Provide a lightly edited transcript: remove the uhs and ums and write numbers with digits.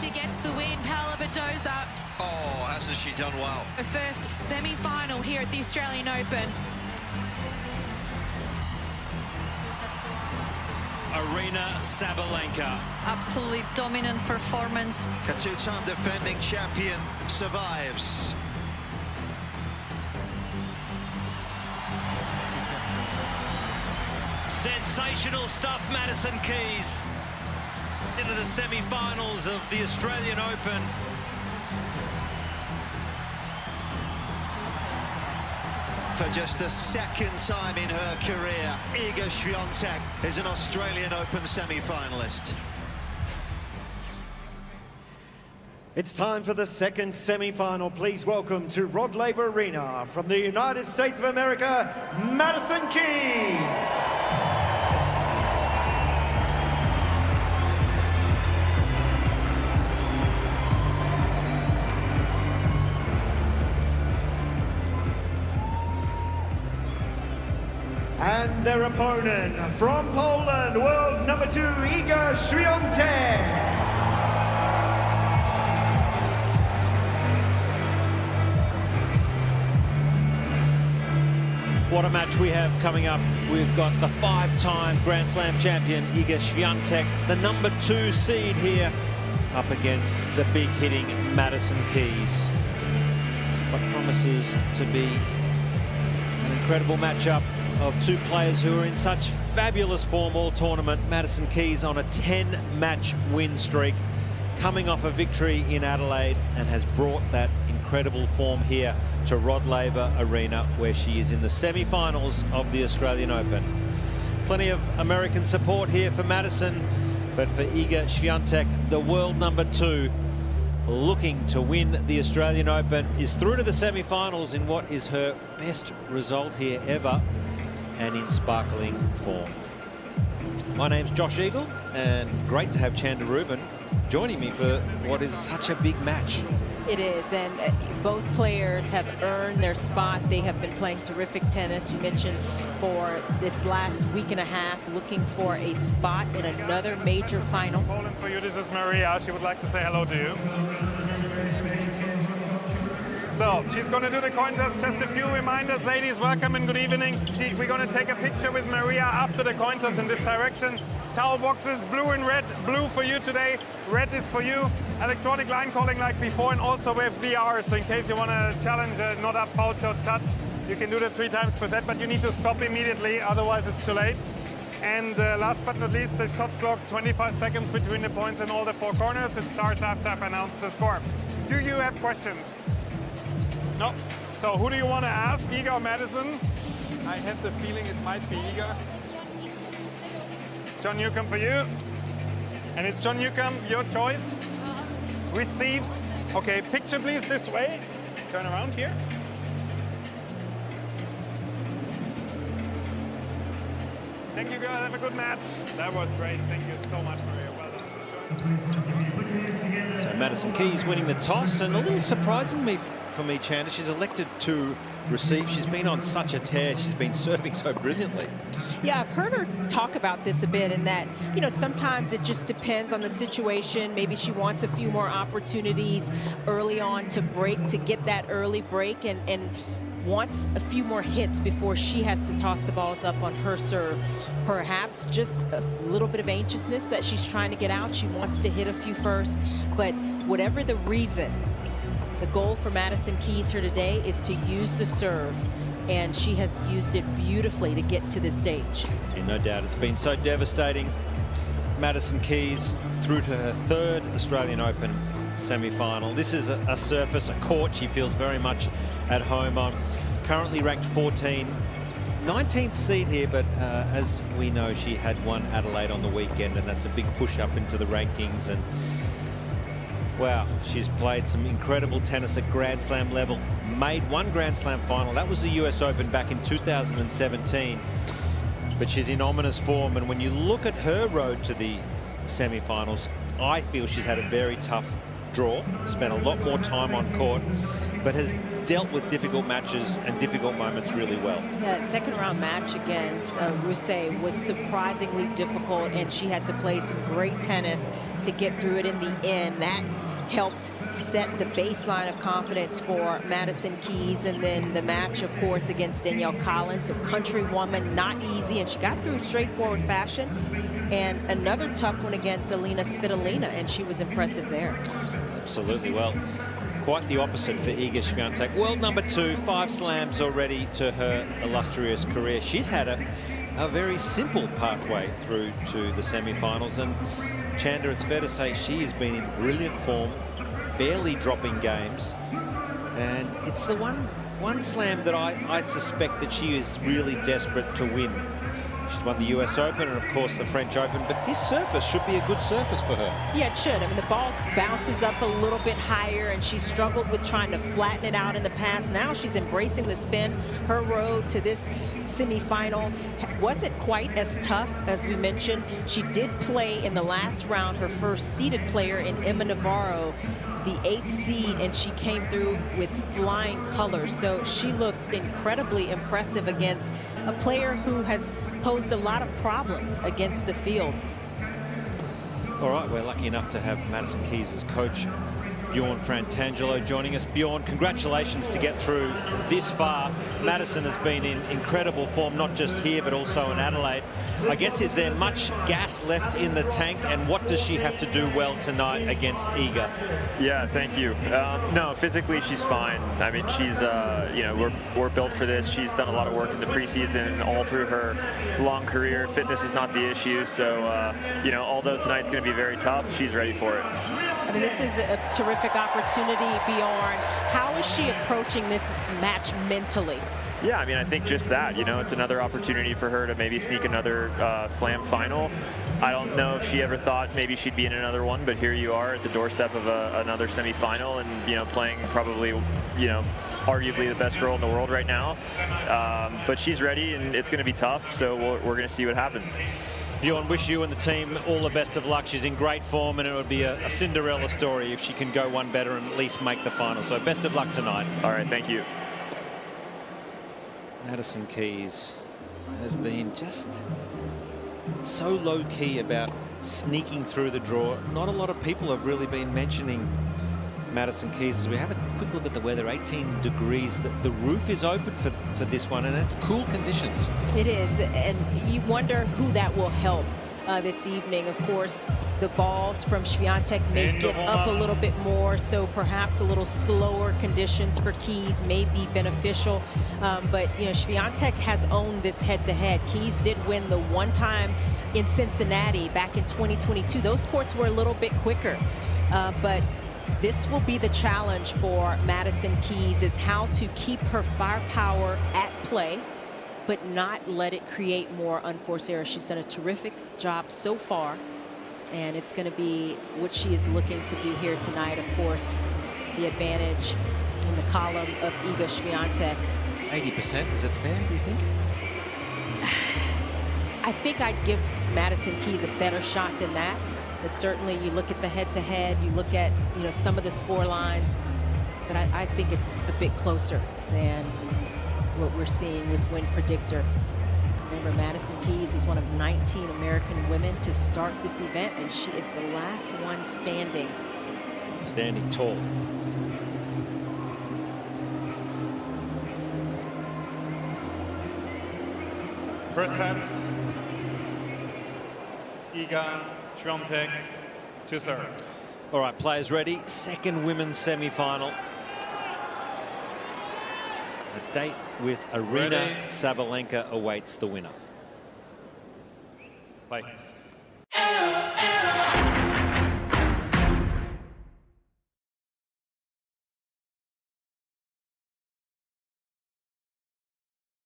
she gets the win. Paola Badoza. Oh, hasn't she done well? Her first semi-final here at the Australian Open. Aryna Sabalenka. Absolutely dominant performance. A two-time defending champion survives. Sensational stuff, Madison Keys. Into the semi-finals of the Australian Open. For just the second time in her career, Iga Swiatek is an Australian Open semi-finalist. It's time for the second semi-final. Please welcome to Rod Laver Arena from the United States of America, Madison Keys. And their opponent from Poland, world number 2, Iga Swiatek. What a match we have coming up. We've got the 5-time Grand Slam champion, Iga Swiatek, the number 2 seed here, up against the big-hitting Madison Keys. What promises to be an incredible matchup of two players who are in such fabulous form all tournament. Madison Keys on a 10-match win streak, coming off a victory in Adelaide, and has brought that incredible form here to Rod Laver Arena, where she is in the semi-finals of the Australian Open. Plenty of American support here for Madison, but for Iga Swiatek, the world number 2, looking to win the Australian Open, is through to the semi-finals in what is her best result here ever, and in sparkling form. My name's Josh Eagle, and great to have Chanda Rubin joining me for what is such a big match. It is, and both players have earned their spot. They have been playing terrific tennis. You mentioned for this last week and a half, looking for a spot in another major final. Poland for you, this is Maria. She would like to say hello to you. So she's going to do the coin toss. Just a few reminders, ladies. Welcome and good evening. We're going to take a picture with Maria after the coin toss in this direction. Towel boxes, blue and red. Blue for you today, red is for you. Electronic line calling like before, and also we have VR. So in case you want to challenge a not up, foul shot, touch, you can do that 3 times per set, but you need to stop immediately, otherwise it's too late. And last but not least, the shot clock, 25 seconds between the points in all the 4 corners. It starts after I've announced the score. Do you have questions? No. So who do you want to ask, Iga or Madison? I have the feeling it might be Iga. John Newcomb for you. And it's John Newcomb, your choice. Receive. Okay, picture please this way. Turn around here. Thank you, girl. Have a good match. That was great. Thank you so much, Maria. Well done. So Madison Keys winning the toss, and a little surprising for me, Chanda, she's elected to receive. She's been on such a tear. She's been serving so brilliantly. Yeah, I've heard her talk about this a bit, and that, you know, sometimes it just depends on the situation. Maybe she wants a few more opportunities early on to break, to get that early break, and wants a few more hits before she has to toss the balls up on her serve. Perhaps just a little bit of anxiousness that she's trying to get out. She wants to hit a few first, but whatever the reason, the goal for Madison Keys here today is to use the serve, and she has used it beautifully to get to this stage. And no doubt it's been so devastating. Madison Keys through to her 3rd Australian Open semi-final. This is a surface, a court she feels very much at home on. Currently ranked 14, 19th seed here, but as we know, she had won Adelaide on the weekend, and that's a big push up into the rankings. And wow, she's played some incredible tennis at Grand Slam level, made 1 Grand Slam final. That was the US Open back in 2017. But she's in ominous form, and when you look at her road to the semi-finals, I feel she's had a very tough draw, spent a lot more time on court, but has dealt with difficult matches and difficult moments really well. Yeah, that second round match against Ruse was surprisingly difficult, and she had to play some great tennis to get through it in the end. That helped set the baseline of confidence for Madison Keys. And then the match, of course, against Danielle Collins, a countrywoman, not easy, and she got through straightforward fashion. And another tough one against Aryna Sabalenka, and she was impressive there. Absolutely. Well, quite the opposite for Iga Swiatek. World number 2, 5 slams already to her illustrious career. She's had a very simple pathway through to the semi-finals, and Chanda, it's fair to say she has been in brilliant form, barely dropping games, and it's the one slam that I suspect that she is really desperate to win. She's won the US Open and, of course, the French Open, but this surface should be a good surface for her. Yeah, it should. I mean, the ball bounces up a little bit higher, and she struggled with trying to flatten it out in the past. Now she's embracing the spin. Her road to this semifinal wasn't quite as tough as we mentioned. She did play in the last round her first seeded player in Emma Navarro, the 8th seed, and she came through with flying colors. So she looked incredibly impressive against a player who has posed a lot of problems against the field. All right, we're lucky enough to have Madison Keys' coach, Bjorn Frantangelo, joining us. Bjorn, congratulations to get through this far. Madison has been in incredible form, not just here, but also in Adelaide. I guess, is there much gas left in the tank, and what does she have to do well tonight against Iga? Yeah, thank you. No, physically she's fine. I mean, she's, you know, we're built for this. She's done a lot of work in the preseason, all through her long career. Fitness is not the issue, so, you know, although tonight's going to be very tough, she's ready for it. I mean, this is a terrific opportunity, Bjorn. How is she approaching this match mentally? Yeah, I mean, I think just that, you know, it's another opportunity for her to maybe sneak another slam final. I don't know if she ever thought maybe she'd be in another one, but here you are at the doorstep of another semifinal, and, you know, playing probably, you know, arguably the best girl in the world right now. But she's ready, and it's going to be tough, so we're going to see what happens. Bjorn, wish you and the team all the best of luck. She's in great form, and it would be a Cinderella story if she can go one better and at least make the final. So best of luck tonight. All right, thank you. Madison Keys has been just so low-key about sneaking through the draw. Not a lot of people have really been mentioning Madison Keys. As we have a quick look at the weather, 18 degrees. The roof is open for this one, and it's cool conditions. It is, and you wonder who that will help this evening. Of course, the balls from Swiatek may get up a little bit more, so perhaps a little slower conditions for Keys may be beneficial. But, you know, Swiatek has owned this head-to-head. Keys did win the one time in Cincinnati back in 2022. Those courts were a little bit quicker, but this will be the challenge for Madison Keys, is how to keep her firepower at play, but not let it create more unforced errors. She's done a terrific job so far, and it's going to be what she is looking to do here tonight. Of course, the advantage in the column of Iga Swiatek. 80%, is that fair, do you think? I think I'd give Madison Keys a better shot than that. But certainly you look at the head-to-head, you look at, you know, some of the score lines, but I think it's a bit closer than what we're seeing with Win Predictor. Remember, Madison Keys was one of 19 American women to start this event, and she is the last one standing. Standing tall. First sets, Iga Swiatek to serve. All right, players ready. Second women's semi-final. A date with Aryna Sabalenka awaits the winner. Play.